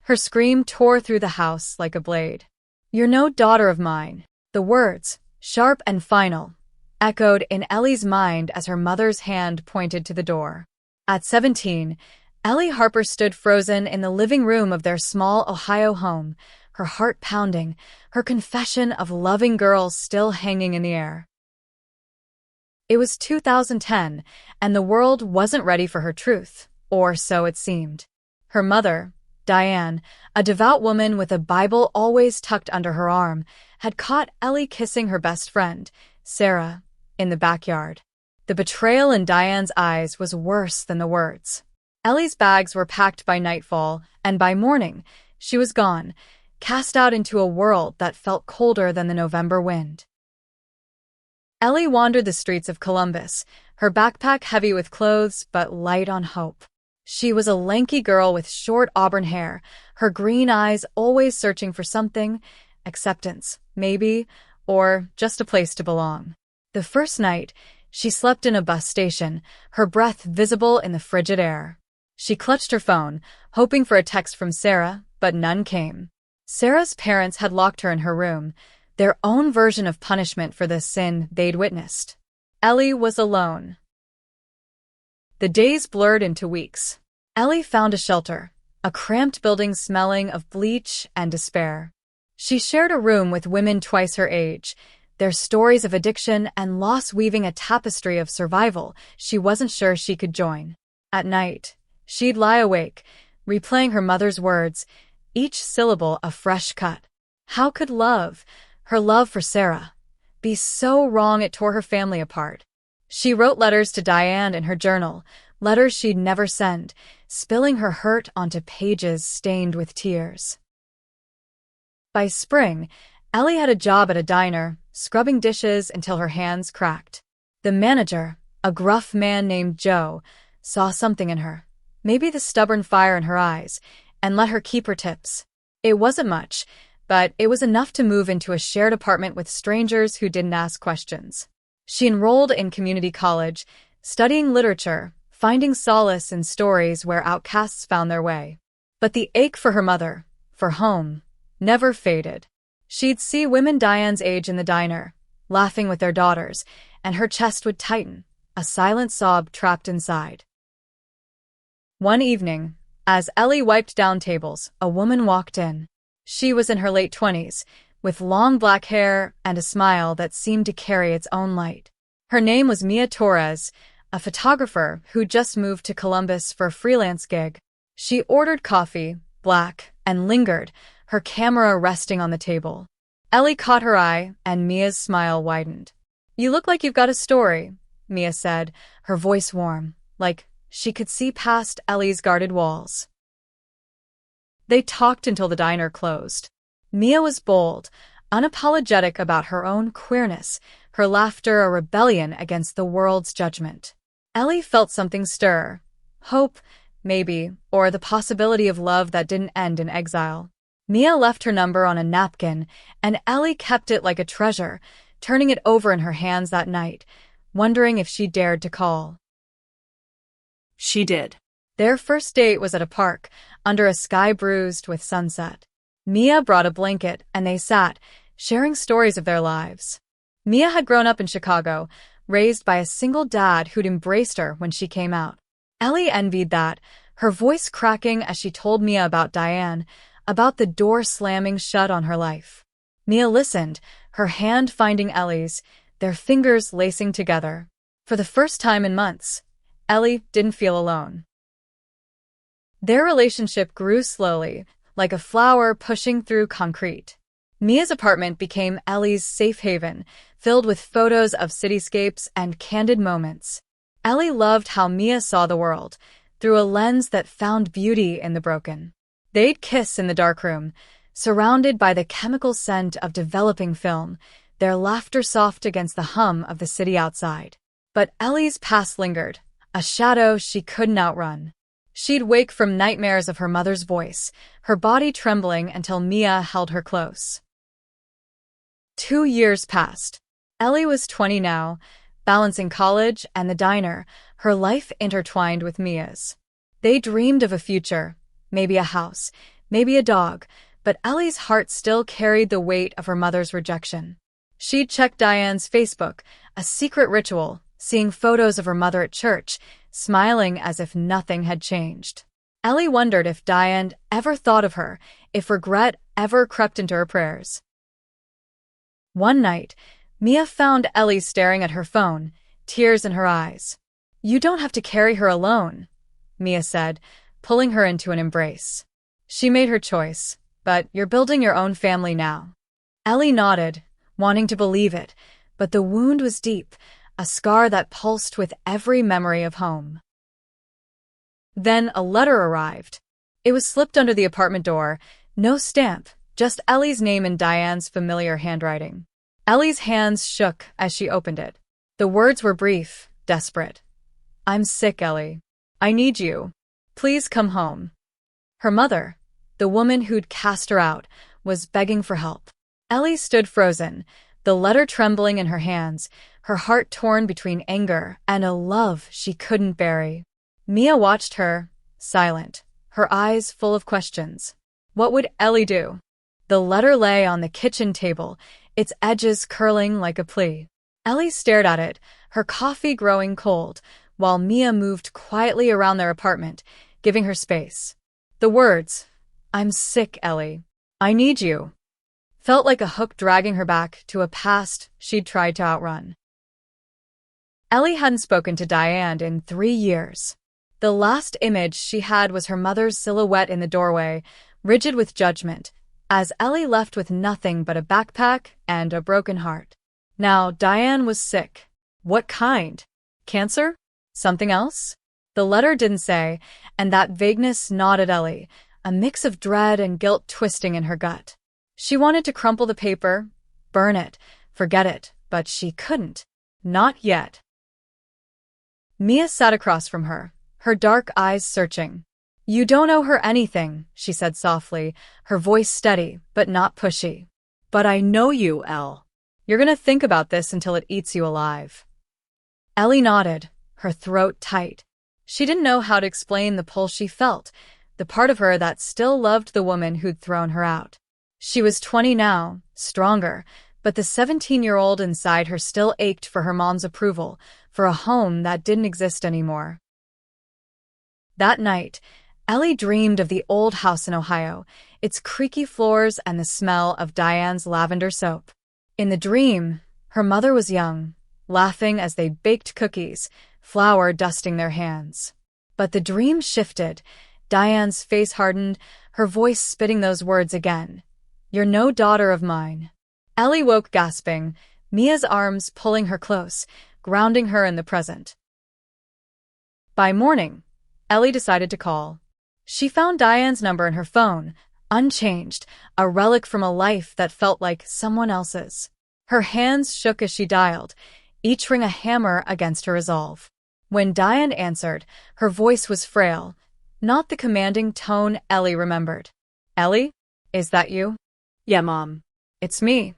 Her scream tore through the house like a blade. "You're no daughter of mine." The words, sharp and final, echoed in Ellie's mind as her mother's hand pointed to the door. At 17, Ellie Harper stood frozen in the living room of their small Ohio home, her heart pounding, her confession of loving girls still hanging in the air. It was 2010, and the world wasn't ready for her truth, or so it seemed. Her mother, Diane, a devout woman with a Bible always tucked under her arm, had caught Ellie kissing her best friend, Sarah, in the backyard. The betrayal in Diane's eyes was worse than the words. Ellie's bags were packed by nightfall, and by morning, she was gone, cast out into a world that felt colder than the November wind. Ellie wandered the streets of Columbus, her backpack heavy with clothes but light on hope. She was a lanky girl with short auburn hair, her green eyes always searching for something, acceptance, maybe, or just a place to belong. The first night, she slept in a bus station, her breath visible in the frigid air. She clutched her phone, hoping for a text from Sarah, but none came. Sarah's parents had locked her in her room, their own version of punishment for the sin they'd witnessed. Ellie was alone. The days blurred into weeks. Ellie found a shelter, a cramped building smelling of bleach and despair. She shared a room with women twice her age, their stories of addiction and loss weaving a tapestry of survival she wasn't sure she could join. At night, she'd lie awake, replaying her mother's words, each syllable a fresh cut. How could love, her love for Sarah, be so wrong it tore her family apart? She wrote letters to Diane in her journal, letters she'd never send, spilling her hurt onto pages stained with tears. By spring, Ellie had a job at a diner, scrubbing dishes until her hands cracked. The manager, a gruff man named Joe, saw something in her, maybe the stubborn fire in her eyes, and let her keep her tips. It wasn't much, but it was enough to move into a shared apartment with strangers who didn't ask questions. She enrolled in community college, studying literature, finding solace in stories where outcasts found their way. But the ache for her mother, for home, never faded. She'd see women Diane's age in the diner, laughing with their daughters, and her chest would tighten, a silent sob trapped inside. One evening, as Ellie wiped down tables, a woman walked in. She was in her late 20s, with long black hair and a smile that seemed to carry its own light. Her name was Mia Torres, a photographer who'd just moved to Columbus for a freelance gig. She ordered coffee, black, and lingered, her camera resting on the table. Ellie caught her eye, and Mia's smile widened. "You look like you've got a story," Mia said, her voice warm, like she could see past Ellie's guarded walls. They talked until the diner closed. Mia was bold, unapologetic about her own queerness, her laughter a rebellion against the world's judgment. Ellie felt something stir. Hope, maybe, or the possibility of love that didn't end in exile. Mia left her number on a napkin, and Ellie kept it like a treasure, turning it over in her hands that night, wondering if she dared to call. She did. Their first date was at a park, under a sky bruised with sunset. Mia brought a blanket, and they sat, sharing stories of their lives. Mia had grown up in Chicago, raised by a single dad who'd embraced her when she came out. Ellie envied that, her voice cracking as she told Mia about Diane, about the door slamming shut on her life. Mia listened, her hand finding Ellie's, their fingers lacing together. For the first time in months, Ellie didn't feel alone. Their relationship grew slowly, like a flower pushing through concrete. Mia's apartment became Ellie's safe haven, filled with photos of cityscapes and candid moments. Ellie loved how Mia saw the world, through a lens that found beauty in the broken. They'd kiss in the darkroom, surrounded by the chemical scent of developing film, their laughter soft against the hum of the city outside. But Ellie's past lingered, a shadow she couldn't outrun. She'd wake from nightmares of her mother's voice, her body trembling until Mia held her close. 2 years passed. Ellie was 20 now, balancing college and the diner, her life intertwined with Mia's. They dreamed of a future, maybe a house, maybe a dog, but Ellie's heart still carried the weight of her mother's rejection. She'd checked Diane's Facebook, a secret ritual, seeing photos of her mother at church, smiling as if nothing had changed. Ellie wondered if Diane ever thought of her, if regret ever crept into her prayers. One night, Mia found Ellie staring at her phone, tears in her eyes. "You don't have to carry her alone," Mia said, pulling her into an embrace. "She made her choice, but you're building your own family now." Ellie nodded, wanting to believe it, but the wound was deep, a scar that pulsed with every memory of home. Then a letter arrived. It was slipped under the apartment door, no stamp, just Ellie's name in Diane's familiar handwriting. Ellie's hands shook as she opened it. The words were brief, desperate. "I'm sick, Ellie. I need you. Please come home." Her mother, the woman who'd cast her out, was begging for help. Ellie stood frozen, the letter trembling in her hands, her heart torn between anger and a love she couldn't bury. Mia watched her, silent, her eyes full of questions. What would Ellie do? The letter lay on the kitchen table, its edges curling like a plea. Ellie stared at it, her coffee growing cold, while Mia moved quietly around their apartment, giving her space. The words, "I'm sick, Ellie. I need you," felt like a hook dragging her back to a past she'd tried to outrun. Ellie hadn't spoken to Diane in 3 years. The last image she had was her mother's silhouette in the doorway, rigid with judgment, as Ellie left with nothing but a backpack and a broken heart. Now Diane was sick. What kind? Cancer? Something else? The letter didn't say, and that vagueness gnawed at Ellie, a mix of dread and guilt twisting in her gut. She wanted to crumple the paper, burn it, forget it, but she couldn't. Not yet. Mia sat across from her dark eyes searching. "You don't owe her anything," she said softly, her voice steady but not pushy. "But I know you, Elle. You're gonna think about this until it eats you alive." Ellie nodded, her throat tight. She didn't know how to explain the pull she felt, the part of her that still loved the woman who'd thrown her out. She was 20 now, stronger, but the 17-year-old inside her still ached for her mom's approval, for a home that didn't exist anymore. That night, Ellie dreamed of the old house in Ohio, its creaky floors and the smell of Diane's lavender soap. In the dream, her mother was young, laughing as they baked cookies, flour dusting their hands. But the dream shifted. Diane's face hardened, her voice spitting those words again. "You're no daughter of mine." Ellie woke gasping, Mia's arms pulling her close, grounding her in the present. By morning, Ellie decided to call. She found Diane's number in her phone, unchanged, a relic from a life that felt like someone else's. Her hands shook as she dialed, each ring a hammer against her resolve. When Diane answered, her voice was frail, not the commanding tone Ellie remembered. "Ellie? Is that you?" "Yeah, Mom. It's me."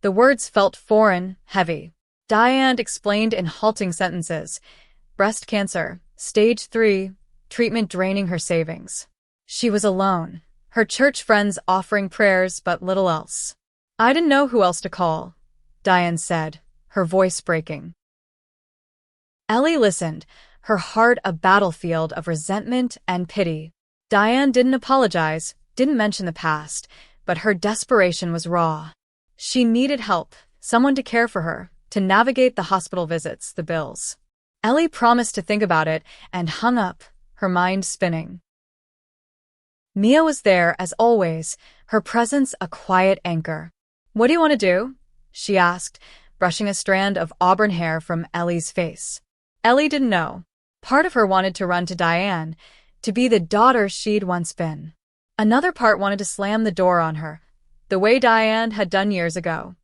The words felt foreign, heavy. Diane explained in halting sentences. Breast cancer, stage 3, treatment draining her savings. She was alone, her church friends offering prayers but little else. "I didn't know who else to call," Diane said, her voice breaking. Ellie listened, her heart a battlefield of resentment and pity. Diane didn't apologize, didn't mention the past, but her desperation was raw. She needed help, someone to care for her, to navigate the hospital visits, the bills. Ellie promised to think about it and hung up, her mind spinning. Mia was there as always, her presence a quiet anchor. "What do you want to do?" she asked, brushing a strand of auburn hair from Ellie's face. Ellie didn't know. Part of her wanted to run to Diane, to be the daughter she'd once been. Another part wanted to slam the door on her, the way Diane had done years ago.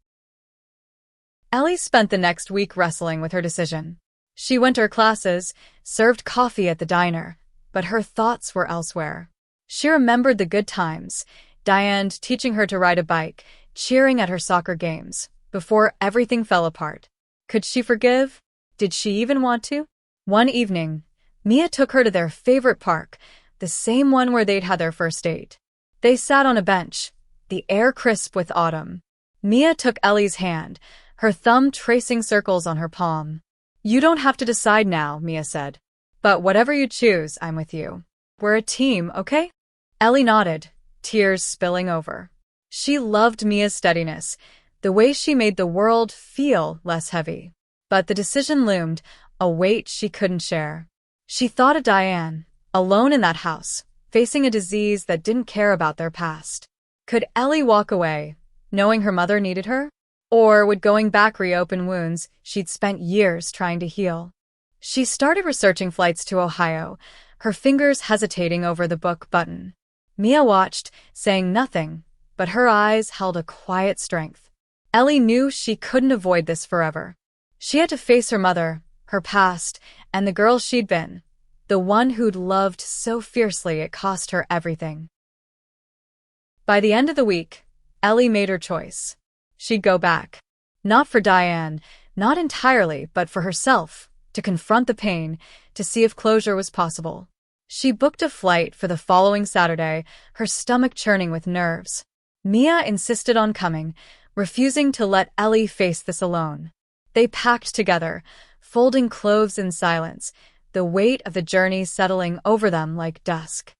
Ellie spent the next week wrestling with her decision. She went to her classes, served coffee at the diner, but her thoughts were elsewhere. She remembered the good times, Diane teaching her to ride a bike, cheering at her soccer games, before everything fell apart. Could she forgive? Did she even want to? One evening, Mia took her to their favorite park, the same one where they'd had their first date. They sat on a bench, the air crisp with autumn. Mia took Ellie's hand, her thumb tracing circles on her palm. "You don't have to decide now," Mia said. "But whatever you choose, I'm with you. We're a team, okay?" Ellie nodded, tears spilling over. She loved Mia's steadiness, the way she made the world feel less heavy. But the decision loomed, a weight she couldn't share. She thought of Diane, alone in that house, facing a disease that didn't care about their past. Could Ellie walk away, knowing her mother needed her? Or would going back reopen wounds she'd spent years trying to heal? She started researching flights to Ohio, her fingers hesitating over the book button. Mia watched, saying nothing, but her eyes held a quiet strength. Ellie knew she couldn't avoid this forever. She had to face her mother, her past, and the girl she'd been, the one who'd loved so fiercely it cost her everything. By the end of the week, Ellie made her choice. She'd go back. Not for Diane, not entirely, but for herself, to confront the pain, to see if closure was possible. She booked a flight for the following Saturday, her stomach churning with nerves. Mia insisted on coming, refusing to let Ellie face this alone. They packed together, folding clothes in silence, the weight of the journey settling over them like dusk.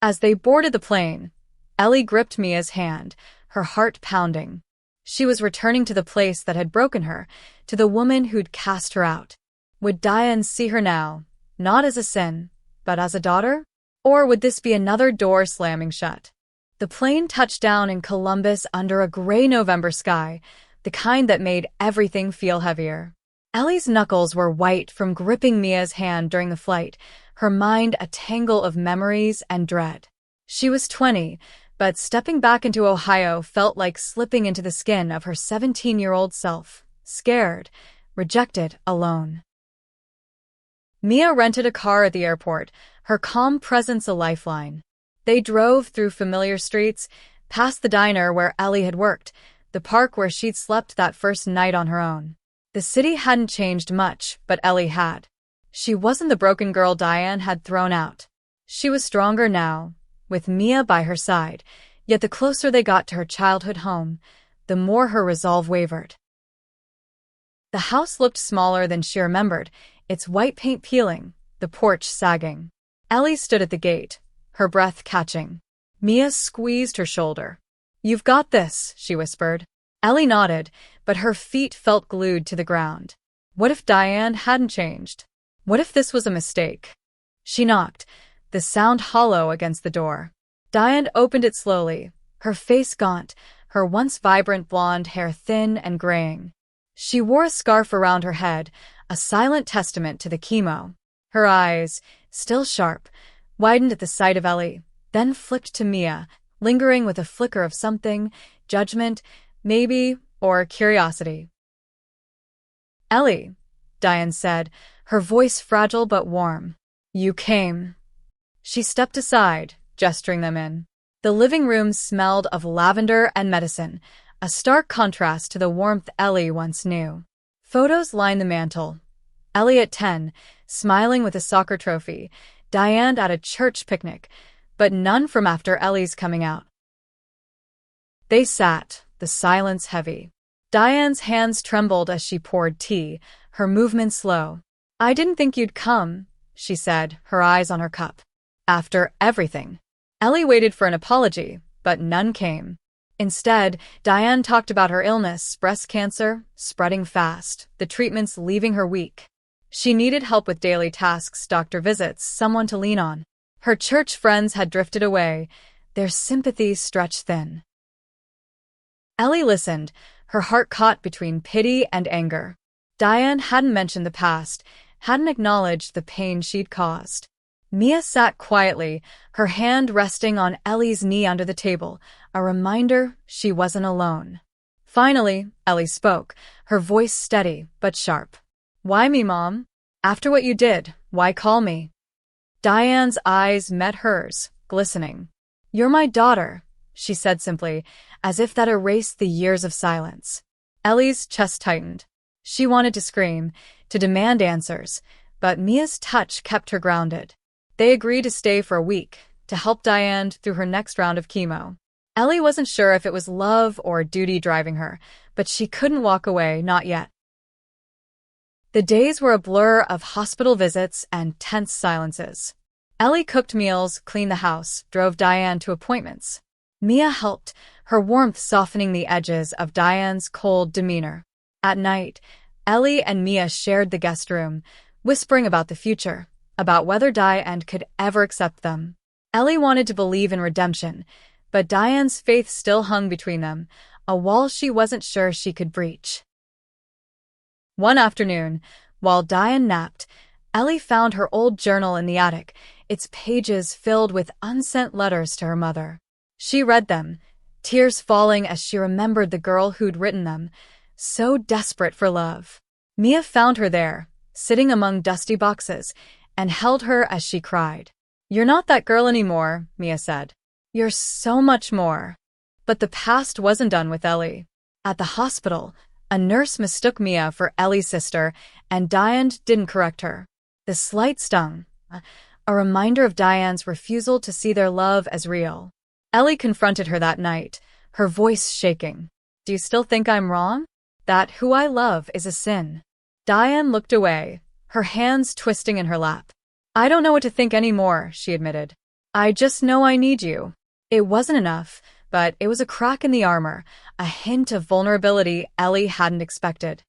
As they boarded the plane, Ellie gripped Mia's hand, her heart pounding. She was returning to the place that had broken her, to the woman who'd cast her out. Would Diane see her now, not as a sin, but as a daughter? Or would this be another door slamming shut? The plane touched down in Columbus under a gray November sky, the kind that made everything feel heavier. Ellie's knuckles were white from gripping Mia's hand during the flight, her mind a tangle of memories and dread. She was 20, but stepping back into Ohio felt like slipping into the skin of her 17-year-old self, scared, rejected, alone. Mia rented a car at the airport, her calm presence a lifeline. They drove through familiar streets, past the diner where Ellie had worked, the park where she'd slept that first night on her own. The city hadn't changed much, but Ellie had. She wasn't the broken girl Diane had thrown out. She was stronger now, with Mia by her side, yet the closer they got to her childhood home, the more her resolve wavered. The house looked smaller than she remembered, its white paint peeling, the porch sagging. Ellie stood at the gate, her breath catching. Mia squeezed her shoulder. "You've got this," she whispered. Ellie nodded, but her feet felt glued to the ground. What if Diane hadn't changed? What if this was a mistake? She knocked, the sound hollow against the door. Diane opened it slowly, her face gaunt, her once vibrant blonde hair thin and graying. She wore a scarf around her head, a silent testament to the chemo. Her eyes, still sharp, widened at the sight of Ellie, then flicked to Mia, lingering with a flicker of something, judgment, maybe, or curiosity. "Ellie," Diane said, her voice fragile but warm. "You came." She stepped aside, gesturing them in. The living room smelled of lavender and medicine, a stark contrast to the warmth Ellie once knew. Photos lined the mantel. Ellie at 10, smiling with a soccer trophy, Diane at a church picnic, but none from after Ellie's coming out. They sat, the silence heavy. Diane's hands trembled as she poured tea, her movements slow. "I didn't think you'd come," she said, her eyes on her cup. "After everything." Ellie waited for an apology, but none came. Instead, Diane talked about her illness, breast cancer, spreading fast, the treatments leaving her weak. She needed help with daily tasks, doctor visits, someone to lean on. Her church friends had drifted away, their sympathy stretched thin. Ellie listened, her heart caught between pity and anger. Diane hadn't mentioned the past, hadn't acknowledged the pain she'd caused. Mia sat quietly, her hand resting on Ellie's knee under the table, a reminder she wasn't alone. Finally, Ellie spoke, her voice steady but sharp. "Why me, Mom? After what you did, why call me?" Diane's eyes met hers, glistening. "You're my daughter," she said simply, as if that erased the years of silence. Ellie's chest tightened. She wanted to scream, to demand answers, but Mia's touch kept her grounded. They agreed to stay for a week, to help Diane through her next round of chemo. Ellie wasn't sure if it was love or duty driving her, but she couldn't walk away, not yet. The days were a blur of hospital visits and tense silences. Ellie cooked meals, cleaned the house, drove Diane to appointments. Mia helped, her warmth softening the edges of Diane's cold demeanor. At night, Ellie and Mia shared the guest room, whispering about the future, about whether Diane could ever accept them. Ellie wanted to believe in redemption, but Diane's faith still hung between them, a wall she wasn't sure she could breach. One afternoon, while Diane napped, Ellie found her old journal in the attic, its pages filled with unsent letters to her mother. She read them, tears falling as she remembered the girl who'd written them, so desperate for love. Mia found her there, sitting among dusty boxes, and held her as she cried. "You're not that girl anymore," Mia said. "You're so much more." But the past wasn't done with Ellie. At the hospital, a nurse mistook Mia for Ellie's sister, and Diane didn't correct her. The slight stung, a reminder of Diane's refusal to see their love as real. Ellie confronted her that night, her voice shaking. "Do you still think I'm wrong? That who I love is a sin?" Diane looked away, her hands twisting in her lap. "I don't know what to think anymore," she admitted. "I just know I need you." It wasn't enough, but it was a crack in the armor, a hint of vulnerability Ellie hadn't expected.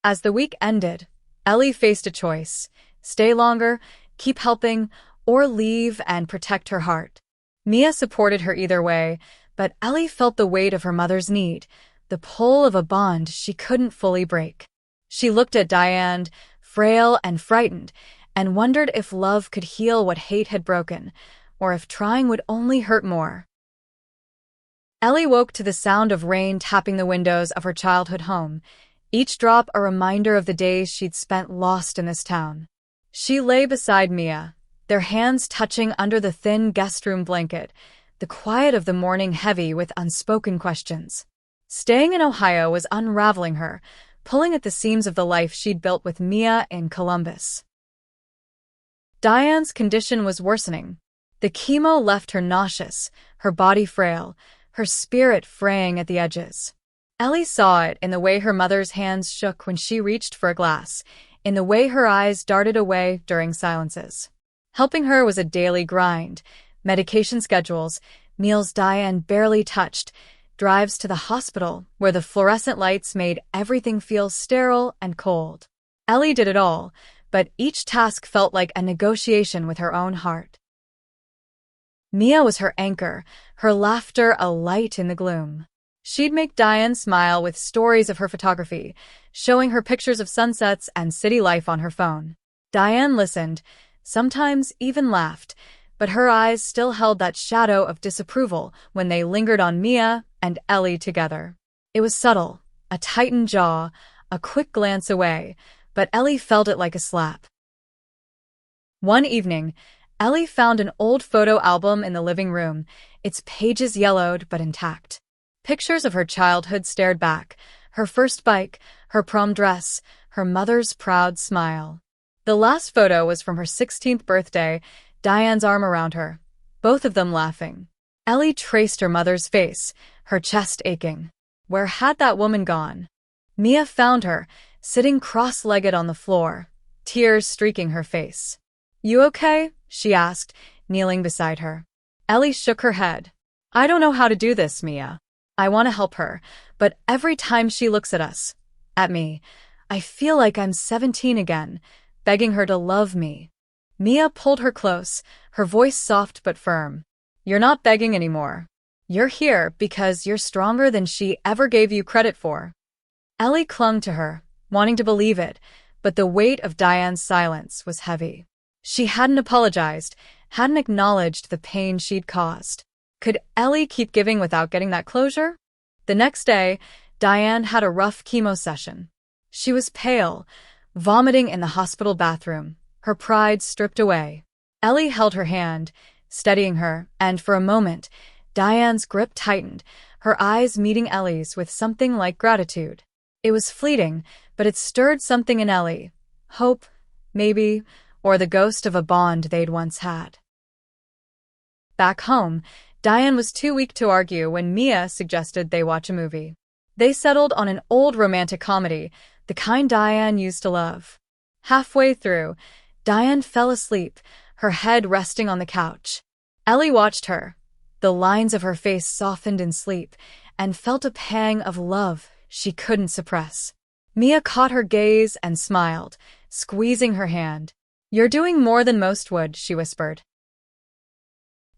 As the week ended, Ellie faced a choice: stay longer, keep helping, or leave and protect her heart. Mia supported her either way, but Ellie felt the weight of her mother's need, the pull of a bond she couldn't fully break. She looked at Diane, frail and frightened, and wondered if love could heal what hate had broken, or if trying would only hurt more. Ellie woke to the sound of rain tapping the windows of her childhood home, each drop a reminder of the days she'd spent lost in this town. She lay beside Mia, their hands touching under the thin guest room blanket, the quiet of the morning heavy with unspoken questions. Staying in Ohio was unraveling her, pulling at the seams of the life she'd built with Mia in Columbus. Diane's condition was worsening. The chemo left her nauseous, her body frail, her spirit fraying at the edges. Ellie saw it in the way her mother's hands shook when she reached for a glass, in the way her eyes darted away during silences. Helping her was a daily grind: medication schedules, meals Diane barely touched, drives to the hospital where the fluorescent lights made everything feel sterile and cold. Ellie did it all, but each task felt like a negotiation with her own heart. Mia was her anchor, her laughter a light in the gloom. She'd make Diane smile with stories of her photography, showing her pictures of sunsets and city life on her phone. Diane listened, sometimes even laughed, but her eyes still held that shadow of disapproval when they lingered on Mia and Ellie together. It was subtle, a tightened jaw, a quick glance away, but Ellie felt it like a slap. One evening, Ellie found an old photo album in the living room, its pages yellowed but intact. Pictures of her childhood stared back, her first bike, her prom dress, her mother's proud smile. The last photo was from her 16th birthday, Diane's arm around her, both of them laughing. Ellie traced her mother's face, her chest aching. Where had that woman gone? Mia found her, sitting cross-legged on the floor, tears streaking her face. "You okay?" she asked, kneeling beside her. Ellie shook her head. "I don't know how to do this, Mia. I want to help her, but every time she looks at me, I feel like I'm 17 again, begging her to love me." Mia pulled her close, her voice soft but firm. "You're not begging anymore. You're here because you're stronger than she ever gave you credit for." Ellie clung to her, wanting to believe it, but the weight of Diane's silence was heavy. She hadn't apologized, hadn't acknowledged the pain she'd caused. Could Ellie keep giving without getting that closure? The next day, Diane had a rough chemo session. She was pale, vomiting in the hospital bathroom, her pride stripped away. Ellie held her hand, steadying her, and for a moment, Diane's grip tightened, her eyes meeting Ellie's with something like gratitude. It was fleeting, but it stirred something in Ellie. Hope, maybe, or the ghost of a bond they'd once had. Back home, Diane was too weak to argue when Mia suggested they watch a movie. They settled on an old romantic comedy, the kind Diane used to love. Halfway through, Diane fell asleep, her head resting on the couch. Ellie watched her. The lines of her face softened in sleep, and felt a pang of love she couldn't suppress. Mia caught her gaze and smiled, squeezing her hand. "You're doing more than most would," she whispered.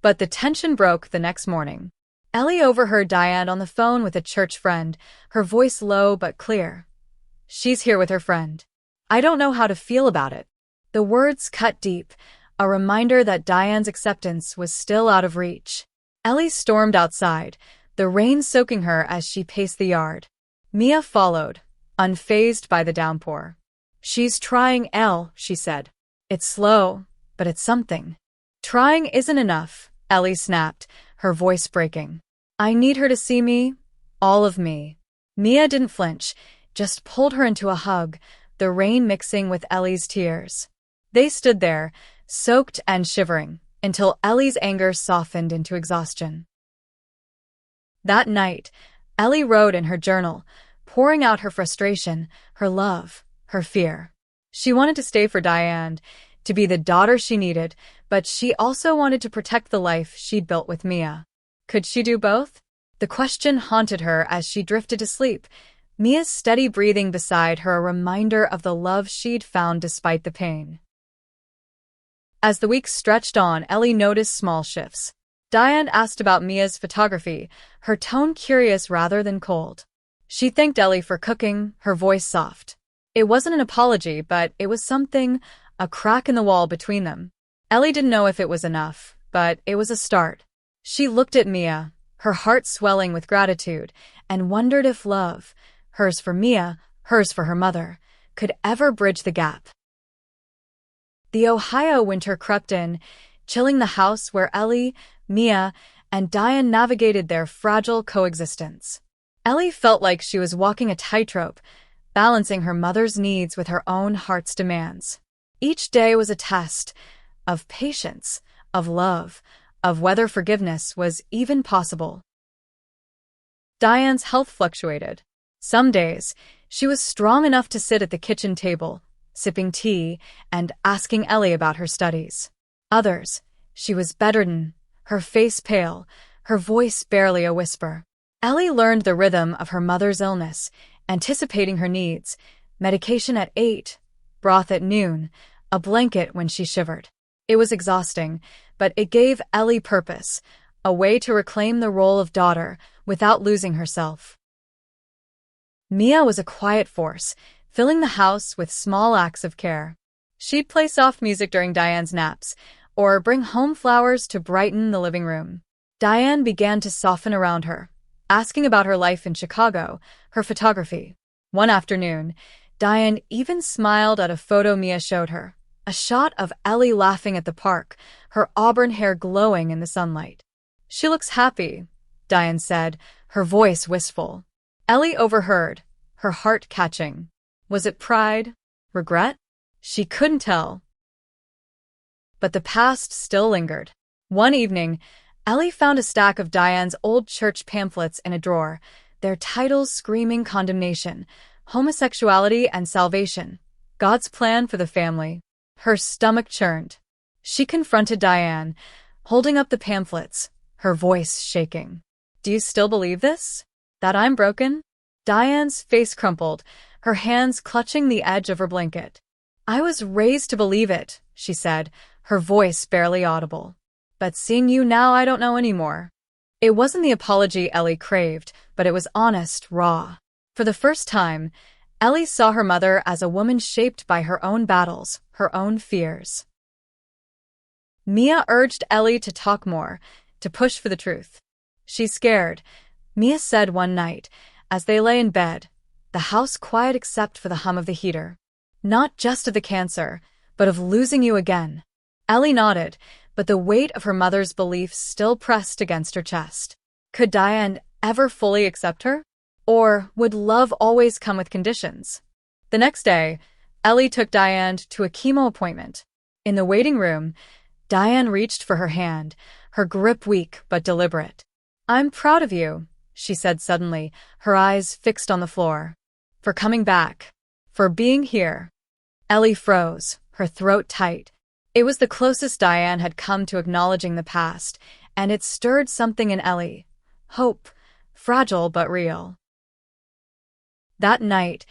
But the tension broke the next morning. Ellie overheard Diane on the phone with a church friend, her voice low but clear. "She's here with her friend. I don't know how to feel about it." The words cut deep, a reminder that Diane's acceptance was still out of reach. Ellie stormed outside, the rain soaking her as she paced the yard. Mia followed, unfazed by the downpour. "She's trying, Elle," she said. "It's slow, but it's something." "Trying isn't enough," Ellie snapped, her voice breaking. "I need her to see me, all of me." Mia didn't flinch, just pulled her into a hug, the rain mixing with Ellie's tears. They stood there, soaked and shivering, until Ellie's anger softened into exhaustion. That night, Ellie wrote in her journal, pouring out her frustration, her love, her fear. She wanted to stay for Diane, to be the daughter she needed, but she also wanted to protect the life she'd built with Mia. Could she do both? The question haunted her as she drifted to sleep, Mia's steady breathing beside her a reminder of the love she'd found despite the pain. As the weeks stretched on, Ellie noticed small shifts. Diane asked about Mia's photography, her tone curious rather than cold. She thanked Ellie for cooking, her voice soft. It wasn't an apology, but it was something, a crack in the wall between them. Ellie didn't know if it was enough, but it was a start. She looked at Mia, her heart swelling with gratitude, and wondered if love, hers for Mia, hers for her mother, could ever bridge the gap. The Ohio winter crept in, chilling the house where Ellie, Mia, and Diane navigated their fragile coexistence. Ellie felt like she was walking a tightrope, balancing her mother's needs with her own heart's demands. Each day was a test of patience, of love, of whether forgiveness was even possible. Diane's health fluctuated. Some days, she was strong enough to sit at the kitchen table, sipping tea and asking Ellie about her studies. Others, she was bedridden, her face pale, her voice barely a whisper. Ellie learned the rhythm of her mother's illness, anticipating her needs, medication at 8, broth at noon, a blanket when she shivered. It was exhausting, but it gave Ellie purpose, a way to reclaim the role of daughter without losing herself. Mia was a quiet force, filling the house with small acts of care. She'd play soft music during Diane's naps, or bring home flowers to brighten the living room. Diane began to soften around her, asking about her life in Chicago, her photography. One afternoon, Diane even smiled at a photo Mia showed her, a shot of Ellie laughing at the park, her auburn hair glowing in the sunlight. "She looks happy," Diane said, her voice wistful. Ellie overheard, her heart catching. Was it pride? Regret? She couldn't tell. But the past still lingered. One evening, Ellie found a stack of Diane's old church pamphlets in a drawer, their titles screaming condemnation, homosexuality and salvation, God's plan for the family. Her stomach churned. She confronted Diane, holding up the pamphlets, her voice shaking. "Do you still believe this? That I'm broken?" Diane's face crumpled, her hands clutching the edge of her blanket. "I was raised to believe it," she said, her voice barely audible. "But seeing you now, I don't know anymore." It wasn't the apology Ellie craved, but it was honest, raw. For the first time, Ellie saw her mother as a woman shaped by her own battles, her own fears. Mia urged Ellie to talk more, to push for the truth. "She's scared," Mia said one night, as they lay in bed, the house quiet except for the hum of the heater. "Not just of the cancer, but of losing you again." Ellie nodded, but the weight of her mother's beliefs still pressed against her chest. Could Diane ever fully accept her? Or would love always come with conditions? The next day, Ellie took Diane to a chemo appointment. In the waiting room, Diane reached for her hand, her grip weak but deliberate. "I'm proud of you," she said suddenly, her eyes fixed on the floor. "For coming back. For being here." Ellie froze, her throat tight. It was the closest Diane had come to acknowledging the past, and it stirred something in Ellie. Hope, fragile but real. That night,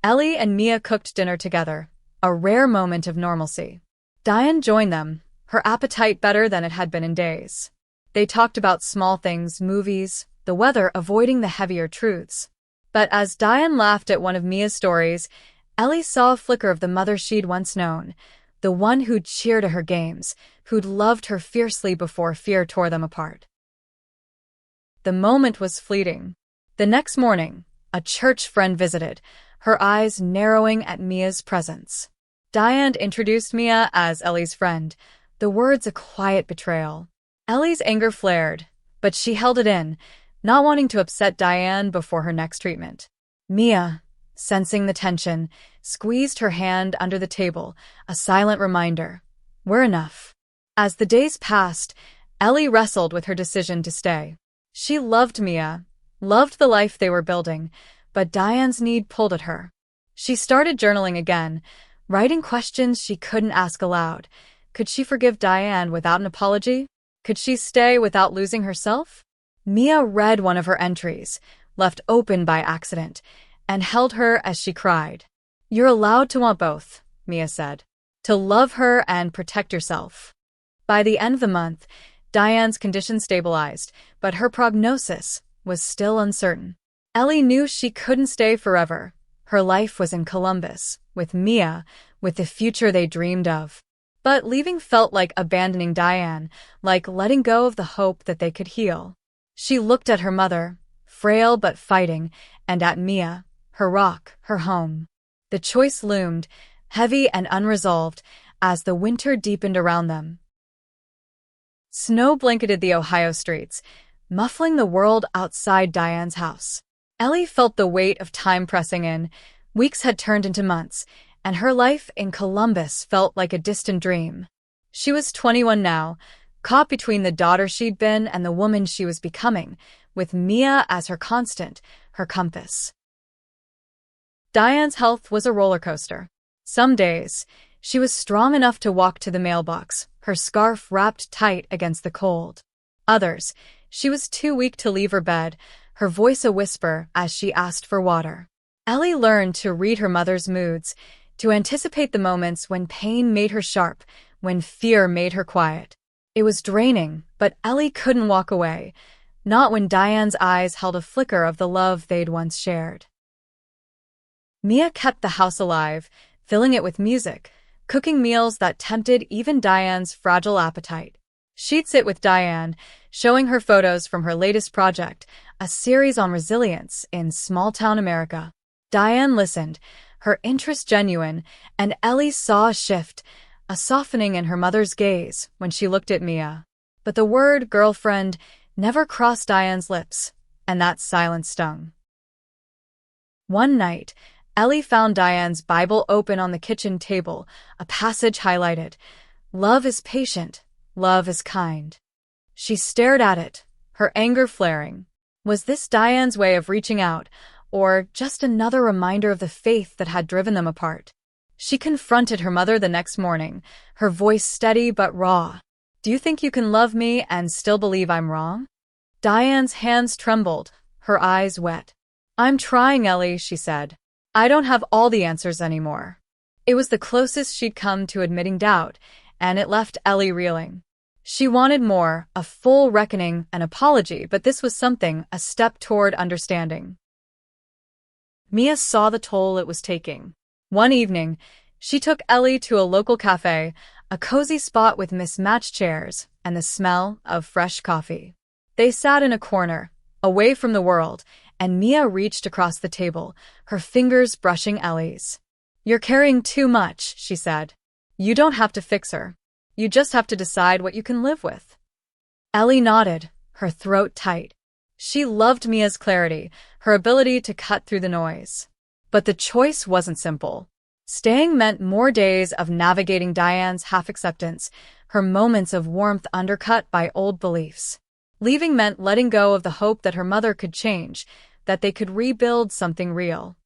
Ellie and Mia cooked dinner together, a rare moment of normalcy. Diane joined them, her appetite better than it had been in days. They talked about small things, movies, the weather, avoiding the heavier truths. But as Diane laughed at one of Mia's stories, Ellie saw a flicker of the mother she'd once known, the one who'd cheered at her games, who'd loved her fiercely before fear tore them apart. The moment was fleeting. The next morning, a church friend visited, her eyes narrowing at Mia's presence. Diane introduced Mia as Ellie's friend, the words a quiet betrayal. Ellie's anger flared, but she held it in, not wanting to upset Diane before her next treatment. Mia, sensing the tension, squeezed her hand under the table, a silent reminder. We're enough. As the days passed, Ellie wrestled with her decision to stay. She loved Mia, loved the life they were building, but Diane's need pulled at her. She started journaling again, writing questions she couldn't ask aloud. Could she forgive Diane without an apology? Could she stay without losing herself? Mia read one of her entries, left open by accident, and held her as she cried. "You're allowed to want both," Mia said. "To love her and protect yourself." By the end of the month, Diane's condition stabilized, but her prognosis was still uncertain. Ellie knew she couldn't stay forever. Her life was in Columbus, with Mia, with the future they dreamed of. But leaving felt like abandoning Diane, like letting go of the hope that they could heal. She looked at her mother, frail but fighting, and at Mia, her rock, her home. The choice loomed, heavy and unresolved, as the winter deepened around them. Snow blanketed the Ohio streets, muffling the world outside Diane's house. Ellie felt the weight of time pressing in. Weeks had turned into months, and her life in Columbus felt like a distant dream. She was 21 now, caught between the daughter she'd been and the woman she was becoming, with Mia as her constant, her compass. Diane's health was a roller coaster. Some days, she was strong enough to walk to the mailbox, her scarf wrapped tight against the cold. Others, she was too weak to leave her bed, her voice a whisper as she asked for water. Ellie learned to read her mother's moods, to anticipate the moments when pain made her sharp, when fear made her quiet. It was draining, but Ellie couldn't walk away, not when Diane's eyes held a flicker of the love they'd once shared. Mia kept the house alive, filling it with music, cooking meals that tempted even Diane's fragile appetite. She'd sit with Diane, showing her photos from her latest project, a series on resilience in small-town America. Diane listened, her interest genuine, and Ellie saw a shift, a softening in her mother's gaze when she looked at Mia. But the word girlfriend never crossed Diane's lips, and that silence stung. One night, Ellie found Diane's Bible open on the kitchen table, a passage highlighted. "Love is patient, love is kind." She stared at it, her anger flaring. Was this Diane's way of reaching out, or just another reminder of the faith that had driven them apart? She confronted her mother the next morning, her voice steady but raw. "Do you think you can love me and still believe I'm wrong?" Diane's hands trembled, her eyes wet. "I'm trying, Ellie," she said. "I don't have all the answers anymore." It was the closest she'd come to admitting doubt, and it left Ellie reeling. She wanted more, a full reckoning, an apology, but this was something, a step toward understanding. Mia saw the toll it was taking. One evening, she took Ellie to a local cafe, a cozy spot with mismatched chairs and the smell of fresh coffee. They sat in a corner, away from the world, and Mia reached across the table, her fingers brushing Ellie's. "You're carrying too much," she said. "You don't have to fix her. You just have to decide what you can live with." Ellie nodded, her throat tight. She loved Mia's clarity, her ability to cut through the noise. But the choice wasn't simple. Staying meant more days of navigating Diane's half-acceptance, her moments of warmth undercut by old beliefs. Leaving meant letting go of the hope that her mother could change, that they could rebuild something real.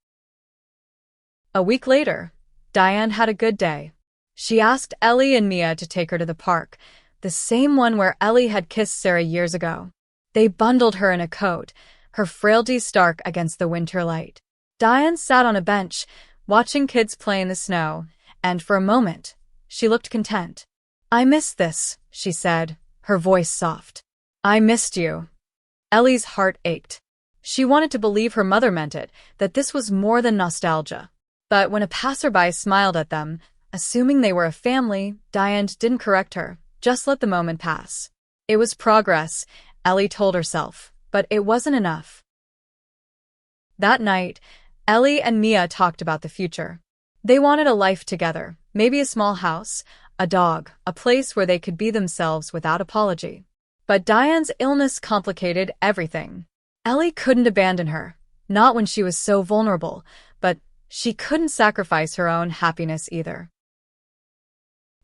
A week later, Diane had a good day. She asked Ellie and Mia to take her to the park, the same one where Ellie had kissed Sarah years ago. They bundled her in a coat, her frailty stark against the winter light. Diane sat on a bench, watching kids play in the snow, and for a moment, she looked content. "I missed this," she said, her voice soft. "I missed you." Ellie's heart ached. She wanted to believe her mother meant it, that this was more than nostalgia. But when a passerby smiled at them, assuming they were a family, Diane didn't correct her, just let the moment pass. It was progress, Ellie told herself, but it wasn't enough. That night, Ellie and Mia talked about the future. They wanted a life together, maybe a small house, a dog, a place where they could be themselves without apology. But Diane's illness complicated everything. Ellie couldn't abandon her, not when she was so vulnerable, but she couldn't sacrifice her own happiness either.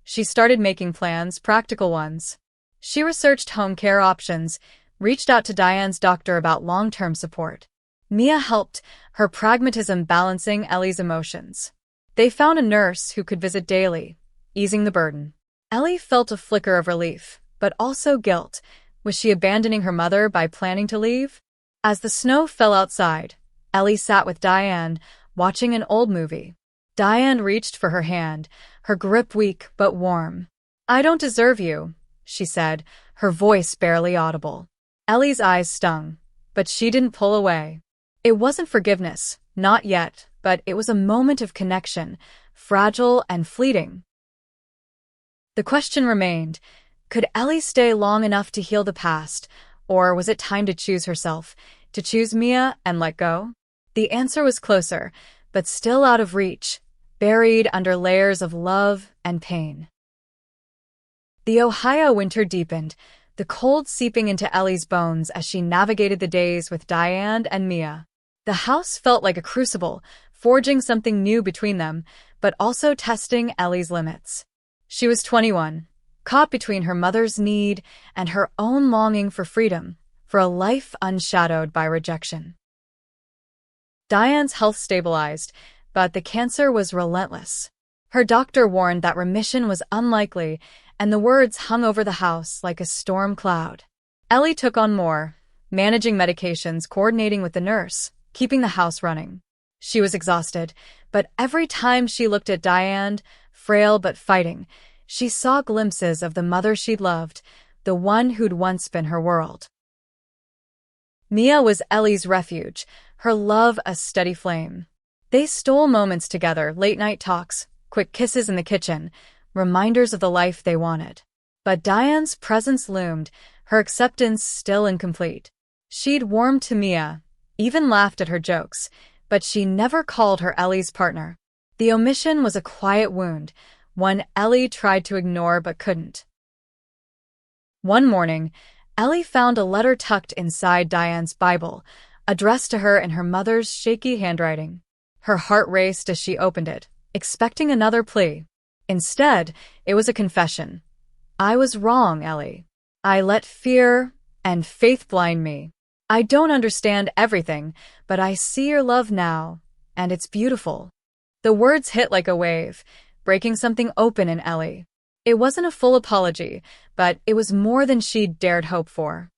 She started making plans, practical ones. She researched home care options, reached out to Diane's doctor about long-term support. Mia helped, her pragmatism balancing Ellie's emotions. They found a nurse who could visit daily, easing the burden. Ellie felt a flicker of relief, but also guilt. Was she abandoning her mother by planning to leave? As the snow fell outside, Ellie sat with Diane, watching an old movie. Diane reached for her hand, her grip weak but warm. "I don't deserve you," she said, her voice barely audible. Ellie's eyes stung, but she didn't pull away. It wasn't forgiveness, not yet, but it was a moment of connection, fragile and fleeting. The question remained, could Ellie stay long enough to heal the past, or was it time to choose herself, to choose Mia and let go? The answer was closer, but still out of reach, buried under layers of love and pain. The Ohio winter deepened, the cold seeping into Ellie's bones as she navigated the days with Diane and Mia. The house felt like a crucible, forging something new between them, but also testing Ellie's limits. She was 21, caught between her mother's need and her own longing for freedom, for a life unshadowed by rejection. Diane's health stabilized, but the cancer was relentless. Her doctor warned that remission was unlikely, and the words hung over the house like a storm cloud. Ellie took on more, managing medications, coordinating with the nurse, keeping the house running. She was exhausted, but every time she looked at Diane, frail but fighting, she saw glimpses of the mother she'd loved, the one who'd once been her world. Mia was Ellie's refuge, her love a steady flame. They stole moments together, late-night talks, quick kisses in the kitchen, reminders of the life they wanted. But Diane's presence loomed, her acceptance still incomplete. She'd warmed to Mia, even laughed at her jokes, but she never called her Ellie's partner. The omission was a quiet wound, one Ellie tried to ignore but couldn't. One morning, Ellie found a letter tucked inside Diane's Bible, addressed to her in her mother's shaky handwriting. Her heart raced as she opened it, expecting another plea. Instead, it was a confession. "I was wrong, Ellie. I let fear and faith blind me. I don't understand everything, but I see your love now, and it's beautiful." The words hit like a wave, breaking something open in Ellie. It wasn't a full apology, but it was more than she'd dared hope for.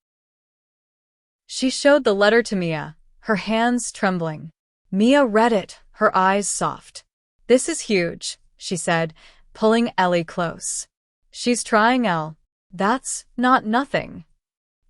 She showed the letter to Mia, her hands trembling. Mia read it, her eyes soft. "This is huge," she said, pulling Ellie close. "She's trying, Elle. That's not nothing."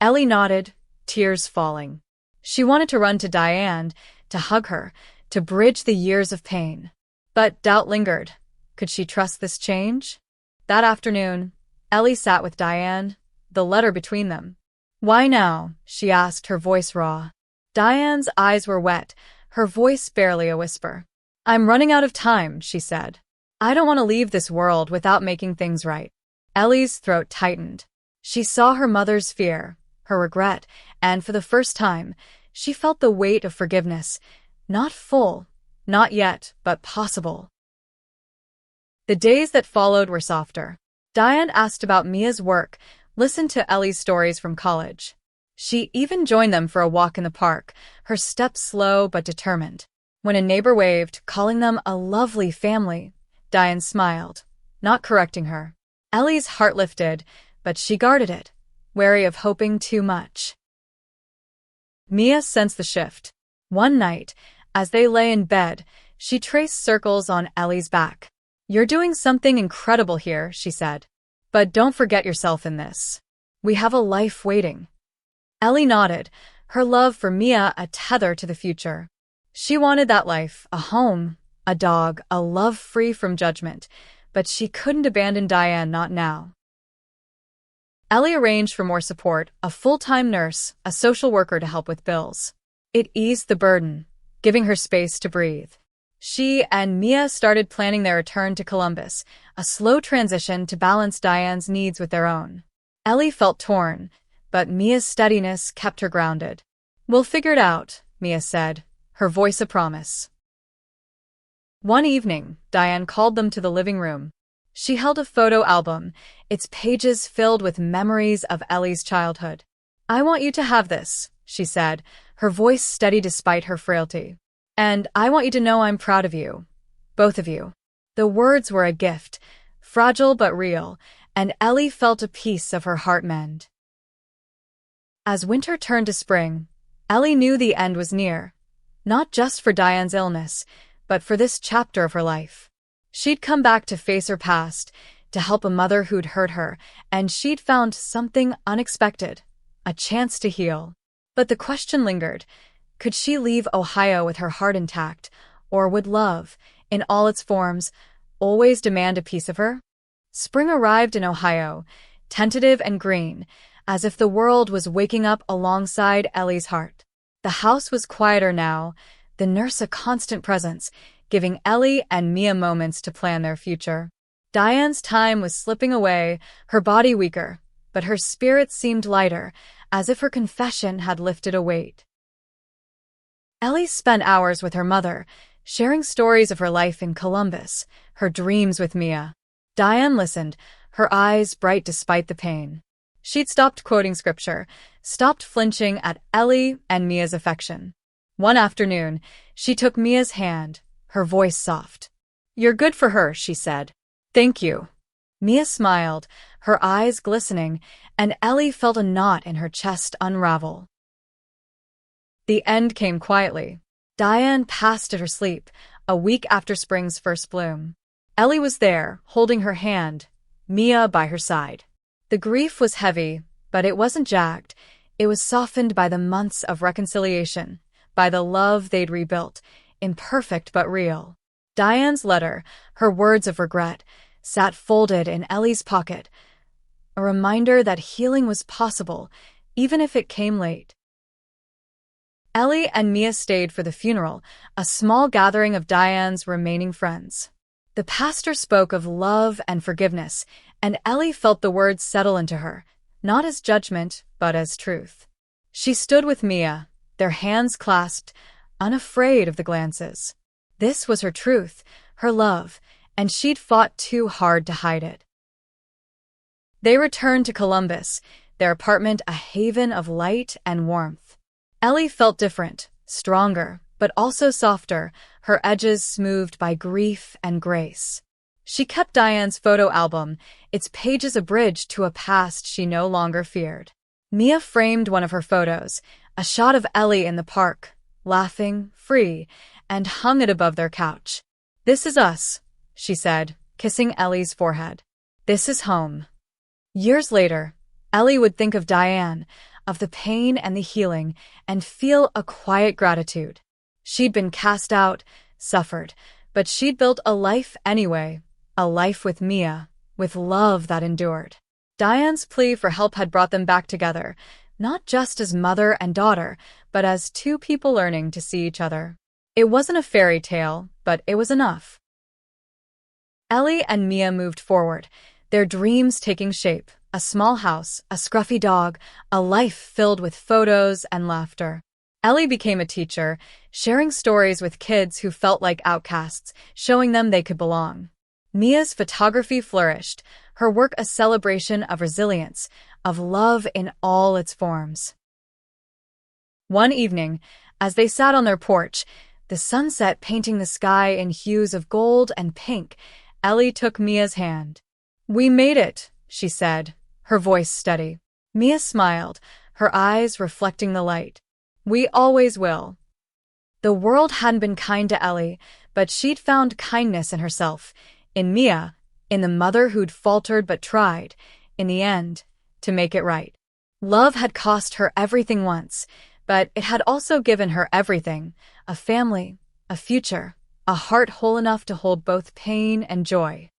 Ellie nodded, tears falling. She wanted to run to Diane, to hug her, to bridge the years of pain. But doubt lingered. Could she trust this change? That afternoon, Ellie sat with Diane, the letter between them. "Why now?" she asked, her voice raw. Diane's eyes were wet, her voice barely a whisper. "I'm running out of time," she said. "I don't want to leave this world without making things right." Ellie's throat tightened. She saw her mother's fear, her regret, and for the first time, she felt the weight of forgiveness. Not full, not yet, but possible. The days that followed were softer. Diane asked about Mia's work, listened to Ellie's stories from college. She even joined them for a walk in the park, her steps slow but determined. When a neighbor waved, calling them a lovely family, Diane smiled, not correcting her. Ellie's heart lifted, but she guarded it, wary of hoping too much. Mia sensed the shift. One night, as they lay in bed, she traced circles on Ellie's back. "You're doing something incredible here," she said. "But don't forget yourself in this. We have a life waiting." Ellie nodded, her love for Mia a tether to the future. She wanted that life, a home, a dog, a love free from judgment, but she couldn't abandon Diane, not now. Ellie arranged for more support, a full-time nurse, a social worker to help with bills. It eased the burden, giving her space to breathe. She and Mia started planning their return to Columbus, a slow transition to balance Diane's needs with their own. Ellie felt torn, but Mia's steadiness kept her grounded. "We'll figure it out," Mia said, her voice a promise. One evening, Diane called them to the living room. She held a photo album, its pages filled with memories of Ellie's childhood. "I want you to have this," she said, her voice steady despite her frailty. "And I want you to know I'm proud of you. Both of you." The words were a gift, fragile but real, and Ellie felt a piece of her heart mend. As winter turned to spring, Ellie knew the end was near, not just for Diane's illness, but for this chapter of her life. She'd come back to face her past, to help a mother who'd hurt her, and she'd found something unexpected, a chance to heal. But the question lingered. Could she leave Ohio with her heart intact, or would love, in all its forms, always demand a piece of her? Spring arrived in Ohio, tentative and green, as if the world was waking up alongside Ellie's heart. The house was quieter now, the nurse a constant presence, giving Ellie and Mia moments to plan their future. Diane's time was slipping away, her body weaker, but her spirit seemed lighter, as if her confession had lifted a weight. Ellie spent hours with her mother, sharing stories of her life in Columbus, her dreams with Mia. Diane listened, her eyes bright despite the pain. She'd stopped quoting scripture, stopped flinching at Ellie and Mia's affection. One afternoon, she took Mia's hand, her voice soft. "You're good for her," she said. "Thank you." Mia smiled, her eyes glistening, and Ellie felt a knot in her chest unravel. The end came quietly. Diane passed at her sleep, a week after spring's first bloom. Ellie was there, holding her hand, Mia by her side. The grief was heavy, but it wasn't jagged. It was softened by the months of reconciliation, by the love they'd rebuilt, imperfect but real. Diane's letter, her words of regret, sat folded in Ellie's pocket, a reminder that healing was possible, even if it came late. Ellie and Mia stayed for the funeral, a small gathering of Diane's remaining friends. The pastor spoke of love and forgiveness, and Ellie felt the words settle into her, not as judgment, but as truth. She stood with Mia, their hands clasped, unafraid of the glances. This was her truth, her love, and she'd fought too hard to hide it. They returned to Columbus, their apartment a haven of light and warmth. Ellie felt different, stronger, but also softer, her edges smoothed by grief and grace. She kept Diane's photo album, its pages a bridge to a past she no longer feared. Mia framed one of her photos, a shot of Ellie in the park, laughing, free, and hung it above their couch. "This is us," she said, kissing Ellie's forehead. "This is home." Years later, Ellie would think of Diane, of the pain and the healing, and feel a quiet gratitude. She'd been cast out, suffered, but she'd built a life anyway, a life with Mia, with love that endured. Diane's plea for help had brought them back together, not just as mother and daughter, but as two people learning to see each other. It wasn't a fairy tale, but it was enough. Ellie and Mia moved forward, their dreams taking shape, a small house, a scruffy dog, a life filled with photos and laughter. Ellie became a teacher, sharing stories with kids who felt like outcasts, showing them they could belong. Mia's photography flourished, her work a celebration of resilience, of love in all its forms. One evening, as they sat on their porch, the sunset painting the sky in hues of gold and pink, Ellie took Mia's hand. "We made it," she said, her voice steady. Mia smiled, her eyes reflecting the light. "We always will." The world hadn't been kind to Ellie, but she'd found kindness in herself, in Mia, in the mother who'd faltered but tried, in the end, to make it right. Love had cost her everything once, but it had also given her everything: a family, a future, a heart whole enough to hold both pain and joy.